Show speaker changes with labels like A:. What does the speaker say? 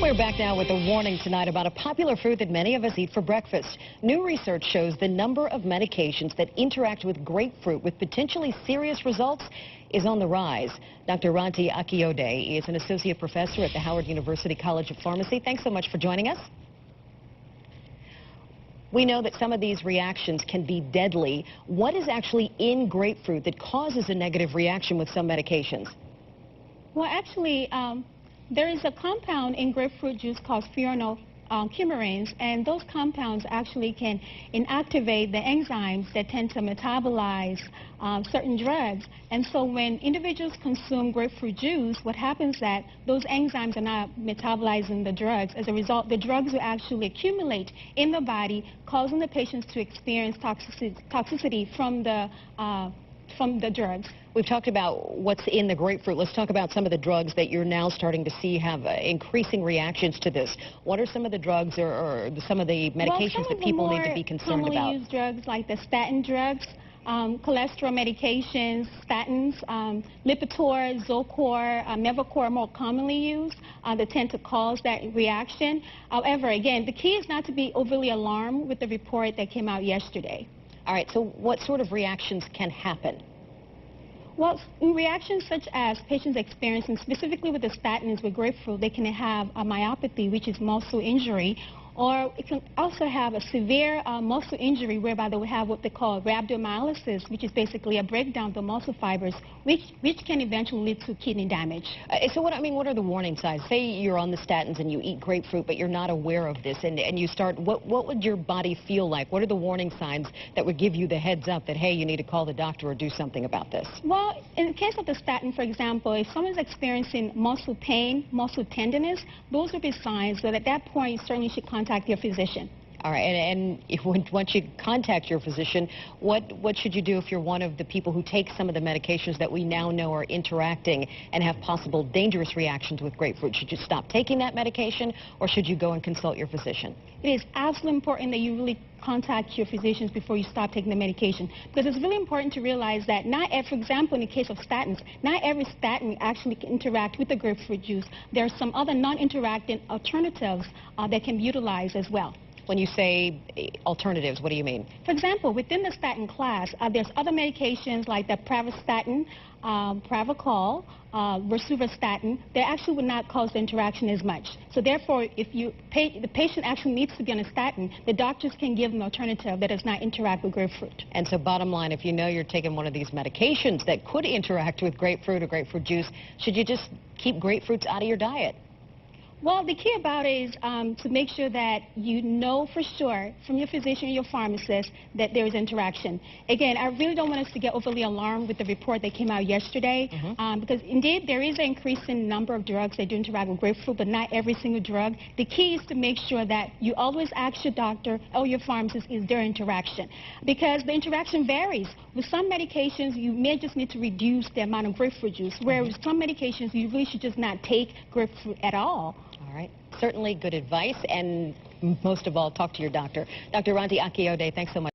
A: We're back now with a warning tonight about a popular fruit that many of us eat for breakfast. New research shows the number of medications that interact with grapefruit with potentially serious results is on the rise. Dr. Oluwaranti Akiyode is an associate professor at the Howard University College of Pharmacy. Thanks so much for joining us. We know that some of these reactions can be deadly. What is actually in grapefruit that causes a negative reaction with some medications?
B: Well, actually, there is a compound in grapefruit juice called phenylcoumarins, and those compounds actually can inactivate the enzymes that tend to metabolize certain drugs. And so when individuals consume grapefruit juice, what happens is that those enzymes are not metabolizing the drugs. As a result, the drugs will actually accumulate in the body, causing the patients to experience toxicity from the drugs.
A: We've talked about what's in the grapefruit. Let's talk about some of the drugs that you're now starting to see have increasing reactions to this. What are some of the drugs or some of the medications that people need to be concerned about?
B: Commonly used drugs like the statin drugs, cholesterol medications, statins, Lipitor, Zocor, Mevacor are more commonly used. They tend to cause that reaction. However, again, the key is not to be overly alarmed with the report that came out yesterday.
A: All right, so what sort of reactions can happen?
B: Well, reactions such as patients experiencing, specifically with the statins with grapefruit, they can have a myopathy, which is muscle injury, or it can also have a severe muscle injury whereby they will have what they call rhabdomyolysis, which is basically a breakdown of the muscle fibers, which can eventually lead to kidney damage.
A: So what are the warning signs? Say you're on the statins and you eat grapefruit, but you're not aware of this, and you start, what would your body feel like? What are the warning signs that would give you the heads up that, hey, you need to call the doctor or do something about this?
B: Well, in the case of the statin, for example, if someone's experiencing muscle pain, muscle tenderness, those would be signs. So at that point, you certainly should contact your physician.
A: All right, and once you contact your physician, what should you do if you're one of the people who take some of the medications that we now know are interacting and have possible dangerous reactions with grapefruit? Should you stop taking that medication, or should you go and consult your physician?
B: It is absolutely important that you really contact your physicians before you stop taking the medication, because it's really important to realize that for example, in the case of statins, not every statin actually can interact with the grapefruit juice. There are some other non-interacting alternatives that can be utilized as well.
A: When you say alternatives, what do you mean?
B: For example, within the statin class, there's other medications like the pravastatin, Pravachol, rosuvastatin. They actually would not cause the interaction as much. So therefore, if the patient actually needs to be on a statin, the doctors can give an alternative that does not interact with grapefruit.
A: And so bottom line, if you know you're taking one of these medications that could interact with grapefruit or grapefruit juice, should you just keep grapefruits out of your diet?
B: Well, the key about it is to make sure that you know for sure from your physician or your pharmacist that there is interaction. Again, I really don't want us to get overly alarmed with the report that came out yesterday, because indeed there is an increasing number of drugs that do interact with grapefruit, but not every single drug. The key is to make sure that you always ask your doctor or your pharmacist, is there interaction? Because the interaction varies. With some medications, you may just need to reduce the amount of grapefruit juice, whereas with some medications, you really should just not take grapefruit at all.
A: All right. Certainly good advice, and most of all, talk to your doctor. Dr. Oluwaranti Akiyode, thanks so much.